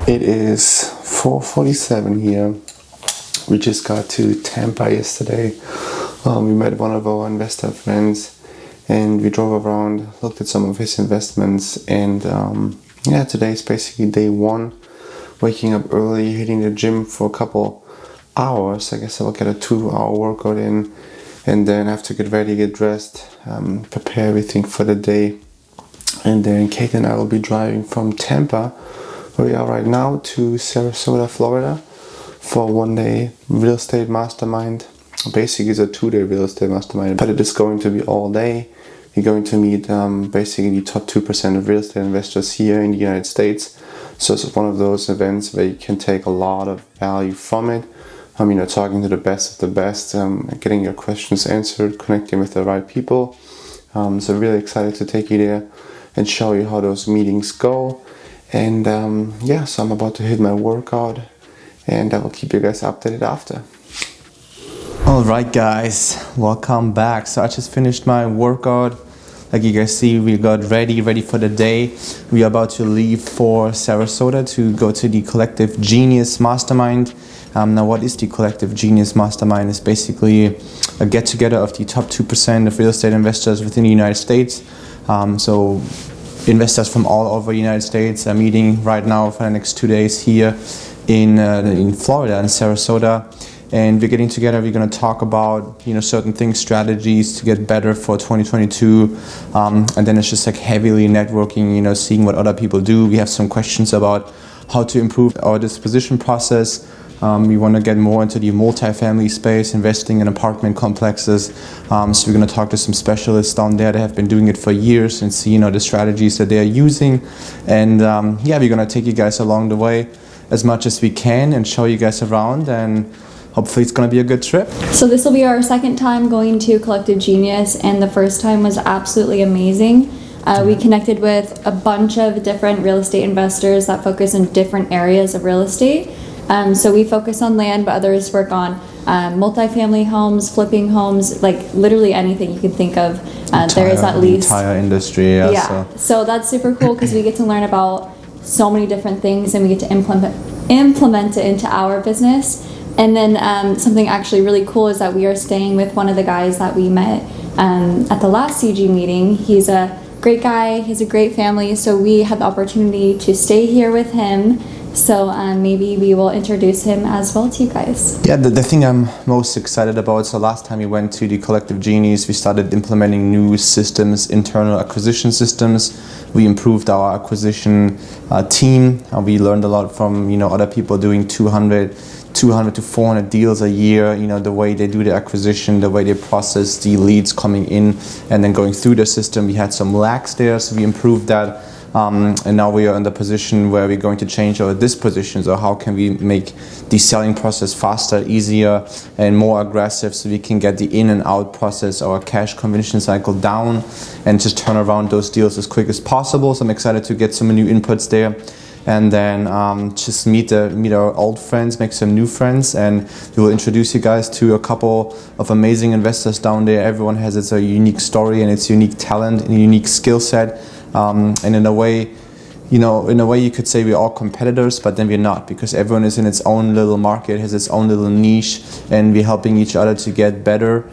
It is 4:47 here. We just got to Tampa yesterday. We met one of our investor friends and we drove around, looked at some of his investments, and today's basically day one. Waking up early, hitting the gym for a couple hours. I guess I'll get a 2-hour workout in, and then have to get ready, get dressed, prepare everything for the day. And then Kate and I will be driving from Tampa, where we are right now, to Sarasota, Florida, for a 1-day real estate mastermind. Basically, it's a 2-day real estate mastermind, but it is going to be all day. You're going to meet basically the top 2% of real estate investors here in the United States. So it's one of those events where you can take a lot of value from it. Talking to the best of the best, getting your questions answered, connecting with the right people. So really excited to take you there and show you how those meetings go. And so I'm about to hit my workout, and I will keep you guys updated after. Alright guys, welcome back. So I just finished my workout. Like you guys see, we got ready for the day. We are about to leave for Sarasota to go to the Collective Genius Mastermind. Now what is the Collective Genius Mastermind? It's basically a get-together of the top 2% of real estate investors within the United States. So investors from all over the United States are meeting right now for the next 2 days here in Florida, in Sarasota. And we're getting together, we're going to talk about, certain things, strategies to get better for 2022. And then it's just like heavily networking, seeing what other people do. We have some questions about how to improve our disposition process. We want to get more into the multifamily space, investing in apartment complexes. So we're going to talk to some specialists down there that have been doing it for years and see, the strategies that they are using. And we're going to take you guys along the way as much as we can and show you guys around, and hopefully it's going to be a good trip. So this will be our second time going to Collective Genius, and the first time was absolutely amazing. We connected with a bunch of different real estate investors that focus in different areas of real estate. So we focus on land, but others work on multifamily homes, flipping homes, like literally anything you can think of. There is at least entire industry. Yeah. So that's super cool because we get to learn about so many different things, and we get to implement it into our business. And then something actually really cool is that we are staying with one of the guys that we met at the last CG meeting. He's a great guy, he's a great family, so we had the opportunity to stay here with him. So maybe we will introduce him as well to you guys. Yeah, the thing I'm most excited about, so last time we went to the Collective Genius, we started implementing new systems, internal acquisition systems. We improved our acquisition team. We learned a lot from other people doing 200 to 400 deals a year, the way they do the acquisition, the way they process the leads coming in and then going through the system. We had some lags there, so we improved that. And now we are in the position where we're going to change our dispositions. So how can we make the selling process faster, easier, and more aggressive, so we can get the in and out process, our cash conversion cycle down, and just turn around those deals as quick as possible. So I'm excited to get some new inputs there. And then just meet our old friends, make some new friends, and we will introduce you guys to a couple of amazing investors down there. Everyone has its unique story and its unique talent and unique skill set. And in a way, you could say we're all competitors, but then we're not, because everyone is in its own little market, has its own little niche, and we're helping each other to get better.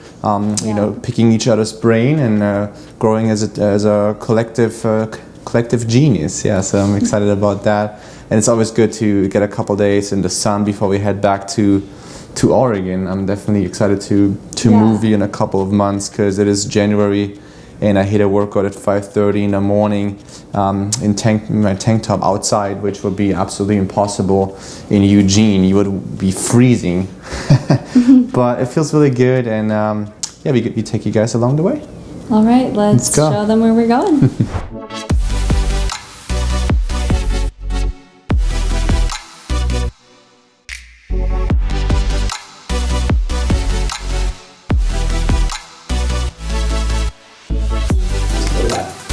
Picking each other's brain and growing as a collective genius. Yeah, so I'm excited about that, and it's always good to get a couple days in the sun before we head back to Oregon. I'm definitely excited to move in a couple of months, because it is January and I hit a workout at 5:30 in the morning in my tank top outside, which would be absolutely impossible in Eugene. You would be freezing. But it feels really good, and we take you guys along the way. All right, let's show them where we're going.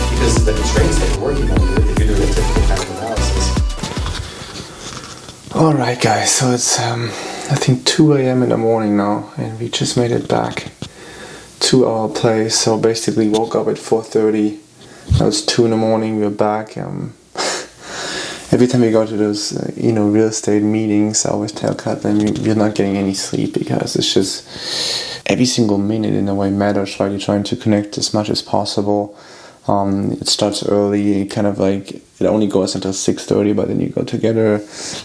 Because the constraints that you're working under, if you're doing a typical kind of analysis. Alright guys, so it's I think 2 a.m. in the morning now, and we just made it back to our place. So basically woke up at 4:30. Now it's 2 in the morning, we're back. every time we go to those, real estate meetings, I always tell Kaitlin, you're not getting any sleep because it's just every single minute in a way matters, right? You're trying to connect as much as possible. It starts early, kind of like it only goes until 6:30, but then you go together,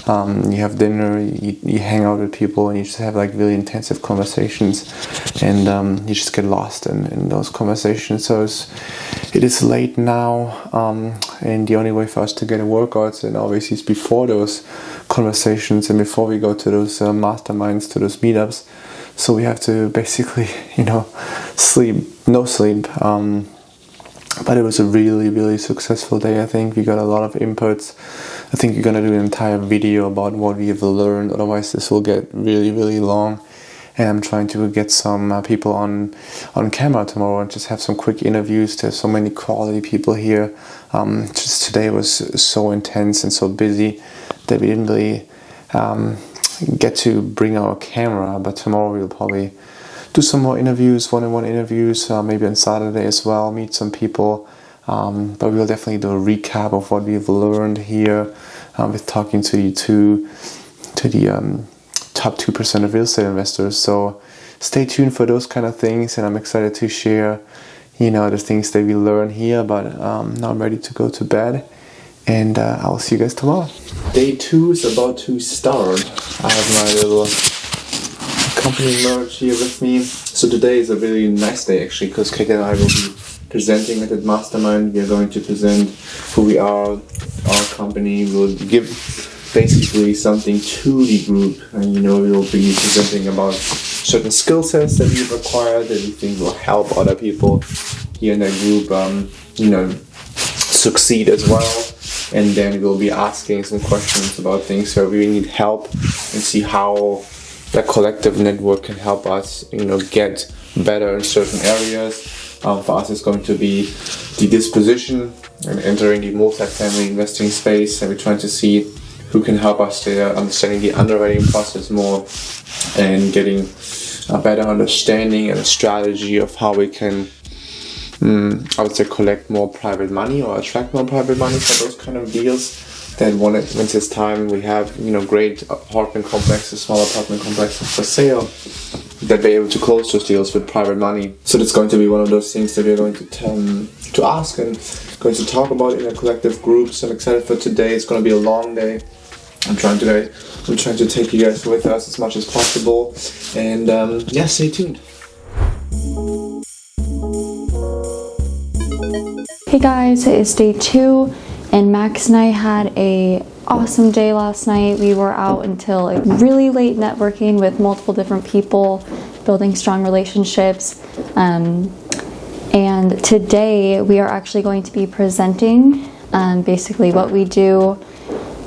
you have dinner, you hang out with people, and you just have like really intensive conversations, and you just get lost in those conversations. So it is late now, and the only way for us to get a workout, and obviously is before those conversations and before we go to those masterminds, to those meetups. So we have to basically, no sleep. But it was a really, really successful day. I think we got a lot of inputs. I think we're gonna do an entire video about what we have learned. Otherwise, this will get really, really long. And I'm trying to get some people on camera tomorrow and just have some quick interviews. There's so many quality people here. Just today was so intense and so busy that we didn't really get to bring our camera. But tomorrow we'll probably do some more interviews, one-on-one interviews, maybe on Saturday as well, meet some people. But we'll definitely do a recap of what we've learned here with talking to the top 2% of real estate investors. So stay tuned for those kind of things, and I'm excited to share, the things that we learn here. But now I'm ready to go to bed, and I'll see you guys tomorrow. Day 2 is about to start. I have my little company merch here with me. So today is a really nice day actually, because Kate and I will be presenting at the mastermind. We are going to present who we are, our company. We'll give basically something to the group, and we will be presenting about certain skill sets that we've acquired that we think will help other people here in that group succeed as well. And then we'll be asking some questions about things where we need help and see how the collective network can help us, get better in certain areas. For us, it's going to be the disposition and entering the multifamily investing space, and we're trying to see who can help us there, understanding the underwriting process more, and getting a better understanding and a strategy of how we can, I would say, collect more private money or attract more private money for those kind of deals. Then once it's time, we have great apartment complexes, small apartment complexes for sale, that we're able to close those deals with private money. So that's going to be one of those things that we're going to ask and going to talk about in a collective group. So I'm excited for today. It's going to be a long day. I'm trying to take you guys with us as much as possible, and stay tuned. Hey guys, it is day 2. And Max and I had a awesome day last night. We were out until really late networking with multiple different people, building strong relationships. And today we are actually going to be presenting basically what we do,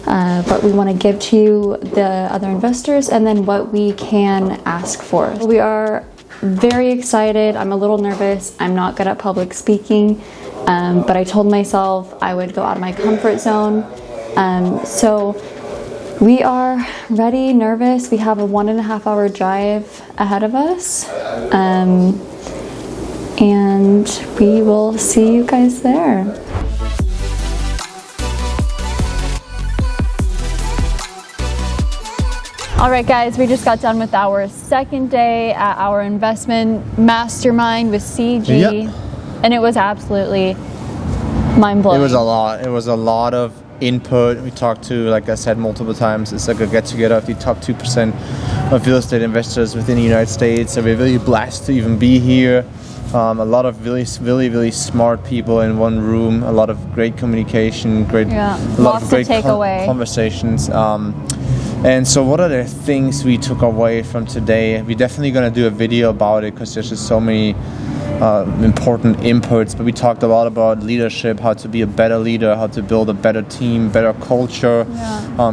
what we want to give to the other investors, and then what we can ask for. We are very excited. I'm a little nervous. I'm not good at public speaking. But I told myself I would go out of my comfort zone. So we are ready, nervous. We have a 1.5 hour drive ahead of us. And we will see you guys there. All right, guys, we just got done with our second day at our investment mastermind with CG. Yep. And it was absolutely mind-blowing. It was a lot of input. We talked to, like I said multiple times, it's like a get-together of the top 2% of real estate investors within the United States. So we're really blessed to even be here. A lot of really, really, really smart people in one room. A lot of great communication, a lot of great conversations. And so what are the things we took away from today? We're definitely going to do a video about it because there's just so many important inputs, but we talked a lot about leadership, how to be a better leader, how to build a better team, better culture.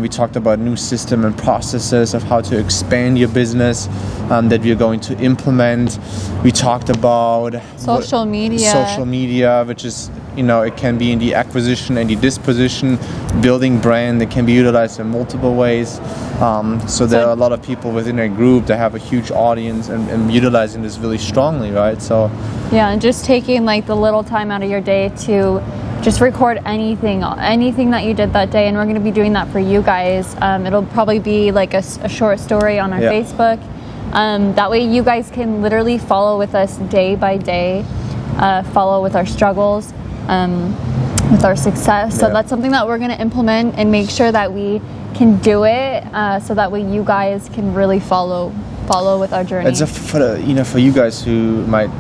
We talked about new system and processes of how to expand your business that we are going to implement. We talked about social media, which is, it can be in the acquisition and the disposition, building brand. It can be utilized in multiple ways. So there are a lot of people within a group that have a huge audience and utilizing this really strongly, right? So yeah, and just taking the little time out of your day to just record anything that you did that day, and we're going to be doing that for you guys. It'll probably be like a short story on our Facebook. That way you guys can literally follow with us day by day, follow with our struggles, with our success. So that's something that we're going to implement and make sure that we can do it, so that way you guys can really follow with our journey. It's for you guys who might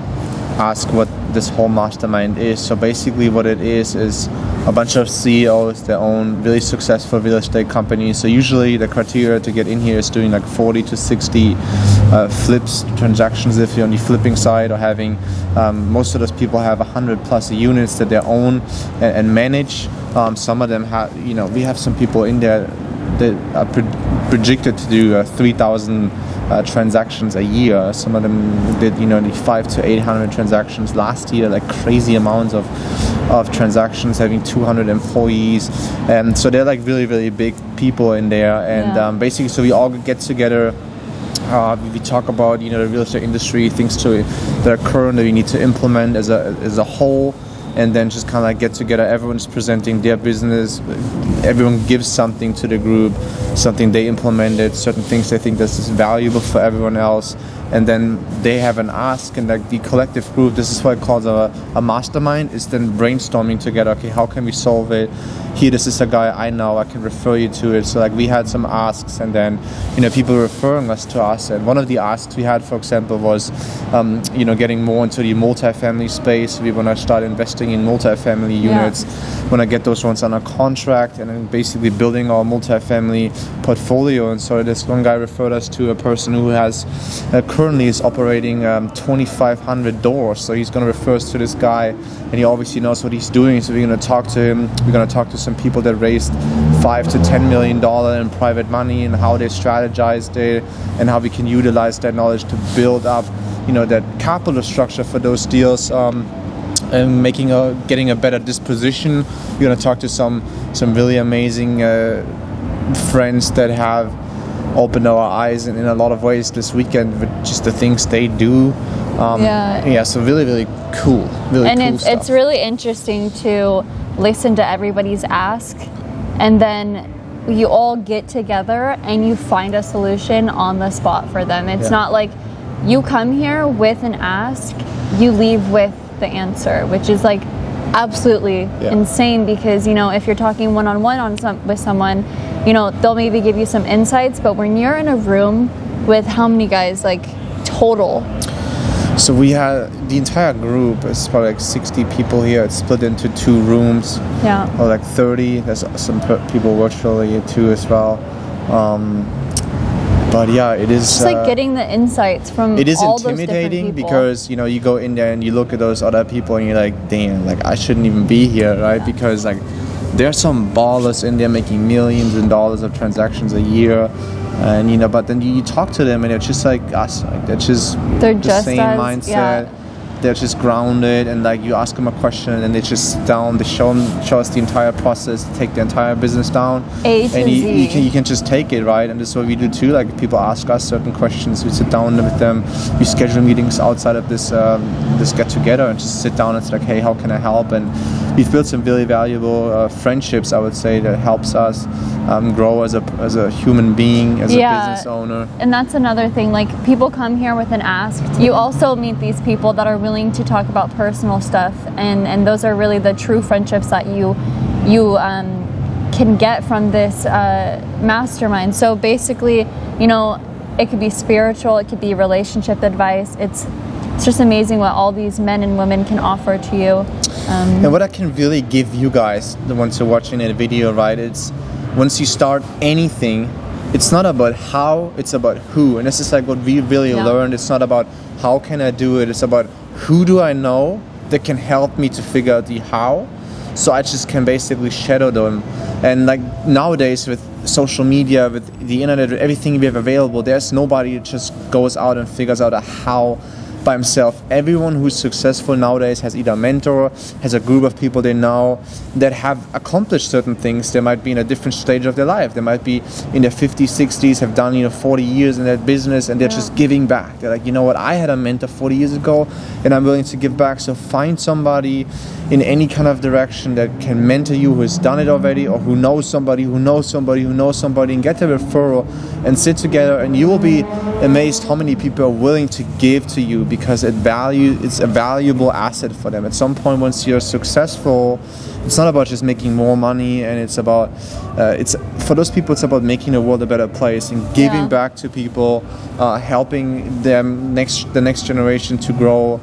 ask what this whole mastermind is. So basically what it is a bunch of CEOs that own really successful real estate companies. So usually the criteria to get in here is doing like 40 to 60 flips transactions if you're on the flipping side, or having most of those people have 100 plus units that they own and manage. Some of them have, we have some people in there that are projected to do 3,000 transactions a year. Some of them did, 500 to 800 transactions last year, like crazy amounts of transactions, having 200 employees. And so they're like really, really big people in there. And basically, so we all get together. We talk about, the real estate industry, things that are current that we need to implement as a whole. And then just kind of like get together, everyone's presenting their business, everyone gives something to the group, something they implemented, certain things they think this is valuable for everyone else, and then they have an ask, and like the collective group, this is what it calls a mastermind, is then brainstorming together, okay, how can we solve it? Here, this is a guy I know, I can refer you to it. So like we had some asks, and then people referring us to us. And one of the asks we had, for example, was getting more into the multifamily space. We want to start investing in multifamily units, want to get those ones under contract, and then basically building our multifamily portfolio. And so this one guy referred us to a person who has currently is operating 2,500 doors. So he's going to refer us to this guy, and he obviously knows what he's doing. So we're going to talk to him. We're going to talk to some people that raised $5 to $10 million in private money, and how they strategized it, and how we can utilize that knowledge to build up, that capital structure for those deals, and getting a better disposition. We're going to talk to some really amazing friends that have opened our eyes in a lot of ways this weekend with just the things they do. So really, really cool. Really cool stuff. It's really interesting to listen to everybody's ask, and then you all get together and you find a solution on the spot for them. It's not like you come here with an ask, you leave with the answer, which is like absolutely insane, because if you're talking one-on-one with someone, they'll maybe give you some insights, but when you're in a room with how many guys, like total? So we had the entire group, it's probably like 60 people here. It's split into 2 rooms, or like 30. There's some people virtually too as well. But yeah, it is. It's like getting the insights from. It is all those intimidating because you go in there and you look at those other people and you're like, damn, like I shouldn't even be here, right? Because like there's some ballers in there making millions of dollars of transactions a year. And but then you talk to them and they're just like us, like they're just the same mindset. They're just grounded, and like you ask them a question and they just sit down. They show us the entire process, take the entire business down, A to Z. You can just take it, right? And this is what we do too. Like if people ask us certain questions, we sit down with them. We schedule meetings outside of this get together and just sit down and say like, hey, how can I help? And we've built some really valuable friendships, I would say, that helps us grow as a human being, as a business owner. And that's another thing. Like people come here with an ask. You also meet these people that are willing to talk about personal stuff, and those are really the true friendships that you can get from this mastermind. So basically, it could be spiritual, it could be relationship advice. It's just amazing what all these men and women can offer to you. And what I can really give you guys, the ones who are watching the video, right? It's once you start anything, it's not about how, it's about who. And this is like what we really learned. It's not about how can I do it, it's about who do I know that can help me to figure out the how, so I just can basically shadow them. And like nowadays with social media, with the internet, with everything we have available, there's nobody that just goes out and figures out a how by himself. Everyone who's successful nowadays has either a mentor, has a group of people they know that have accomplished certain things. They might be in a different stage of their life. They might be in their 50s, 60s, have done 40 years in that business, and they're just giving back. They're like, you know what, I had a mentor 40 years ago and I'm willing to give back. So find somebody in any kind of direction that can mentor you, who has done it already, or who knows somebody who knows somebody who knows somebody, and get a referral and sit together, and you will be amazed how many people are willing to give to you, because it's a valuable asset for them. At some point, once you're successful, it's not about just making more money, and it's about for those people, it's about making the world a better place and giving back to people, helping them the next generation to grow,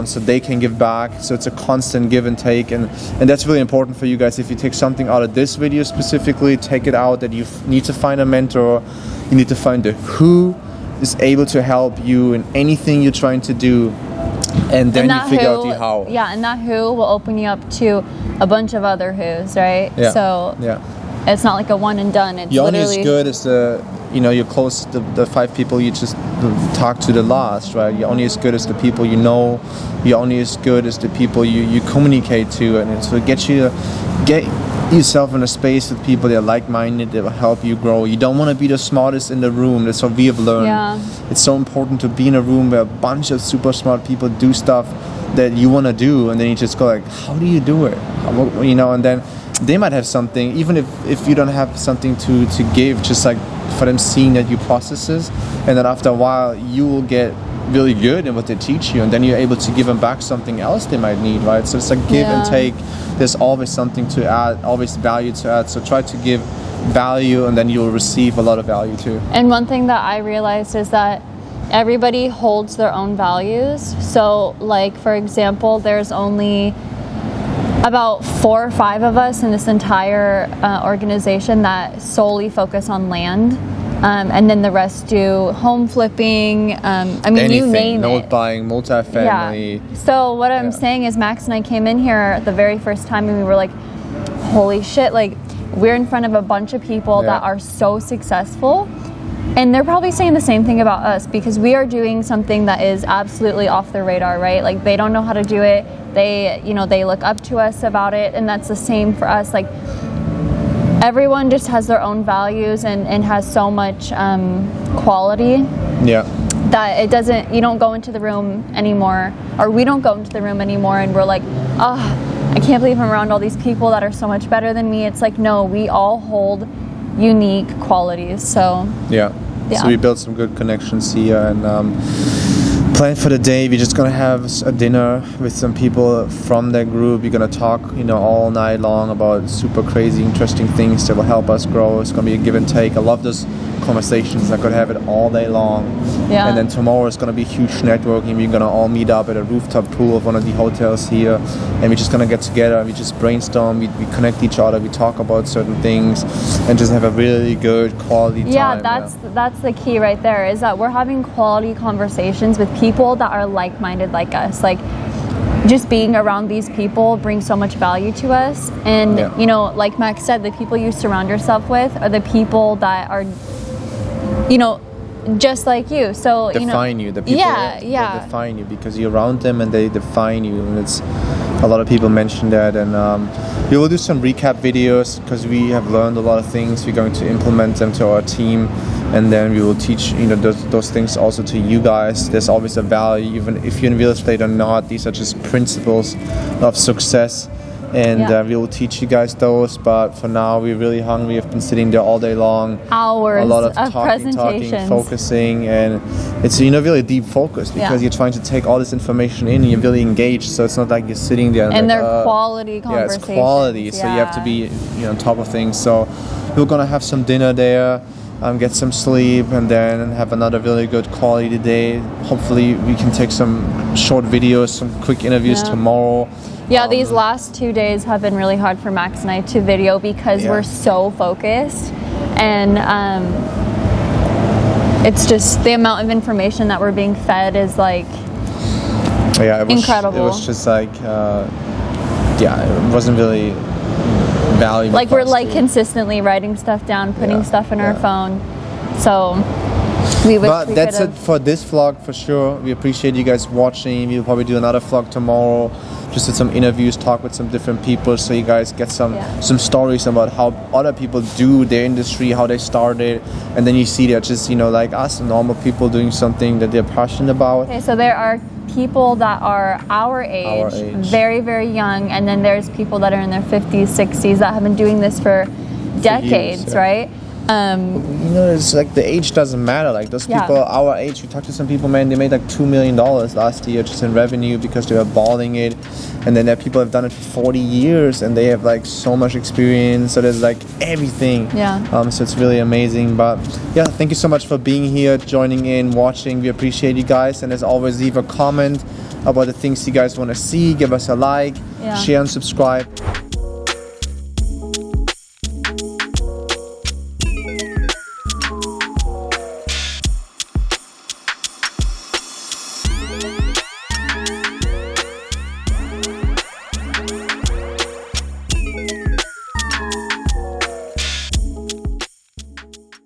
so they can give back. So it's a constant give and take, and that's really important for you guys. If you take something out of this video specifically, take it out that you need to find a mentor. You need to find who is able to help you in anything you're trying to do, and then you figure out the how. Yeah, and that who will open you up to a bunch of other who's, right? Yeah. So it's not like a one and done. It's you're only literally as good as you're close to the 5 people you just talk to the last, right? You're only as good as the people you know. You're only as good as the people you communicate to, and so get yourself in a space with people that are like-minded, that will help you grow. You don't want to be the smartest in the room. That's what we have learned. Yeah. It's so important to be in a room where a bunch of super smart people do stuff that you want to do, and then you just go like, how do you do it? And then they might have something, even if you don't have something to give, just like for them seeing that you processes, and then after a while you will get really good in what they teach you, and then you're able to give them back something else they might need, right? So it's like give and take. There's always something to add, always value to add. So try to give value, and then you'll receive a lot of value too. And one thing that I realized is that everybody holds their own values. So like, for example, there's only about 4 or 5 of us in this entire organization that solely focus on land. And then the rest do home flipping. Anything, you name note it. buying, multifamily. Yeah. So what I'm saying is, Max and I came in here the very first time, and we were like, holy shit, like we're in front of a bunch of people that are so successful. And they're probably saying the same thing about us, because we are doing something that is absolutely off their radar, right? Like they don't know how to do it. They look up to us about it. And that's the same for us. Like everyone just has their own values and has so much quality. Yeah. That you don't go into the room anymore, or we don't go into the room anymore and we're like, I can't believe I'm around all these people that are so much better than me. It's like, no, we all hold unique qualities. So so we built some good connections here, and plan for the day. We're just gonna have a dinner with some people from that group. We're gonna talk all night long about super crazy interesting things that will help us grow. It's gonna be a give and take. I love those conversations. I could have it all day long. And then tomorrow is going to be huge networking. We're going to all meet up at a rooftop pool of one of the hotels here, and we're just going to get together. We just brainstorm. We connect each other. We talk about certain things, and just have a really good quality time. That's the key right there, is that we're having quality conversations with people that are like-minded like us. Like just being around these people brings so much value to us. And like Max said, the people you surround yourself with are the people that are just like you. So define you. The people that define you, because you're around them and they define you. And it's a lot of people mention that. And we will do some recap videos, because we have learned a lot of things. We're going to implement them to our team, and then we will teach those things also to you guys. There's always a value, even if you're in real estate or not. These are just principles of success. And we will teach you guys those, but for now we're really hungry. We've been sitting there all day long, hours, a lot of talking, focusing, and it's really deep focus, because you're trying to take all this information in and you're really engaged. So it's not like you're sitting there and they're quality conversations. It's quality, so you have to be on top of things. So we're gonna have some dinner there, get some sleep, and then have another really good quality day. Hopefully we can take some short videos, some quick interviews tomorrow. These last 2 days have been really hard for Max and I to video, because we're so focused, and it's just the amount of information that we're being fed is like incredible. It was just like it wasn't really valuable. Like we're like consistently writing stuff down, putting stuff in our phone. So We wish But we that's it could've- for this vlog for sure. We appreciate you guys watching. We'll probably do another vlog tomorrow. Just did some interviews, talk with some different people, so you guys get some stories about how other people do their industry, how they started, and then you see they're just, you know, like us, normal people doing something that they're passionate about. Okay, so there are people that are our age, very, very young, and then there's people that are in their 50s, 60s that have been doing this for decades, years, yeah. right? You know, it's like the age doesn't matter. Like those people our age, we talked to some people, man, they made like $2 million last year just in revenue because they were balling it. And then there are people who have done it for 40 years and they have like so much experience. So there's like everything. Yeah. So it's really amazing. But yeah, thank you so much for being here, joining in, watching. We appreciate you guys. And as always, leave a comment about the things you guys want to see. Give us a like, share and subscribe.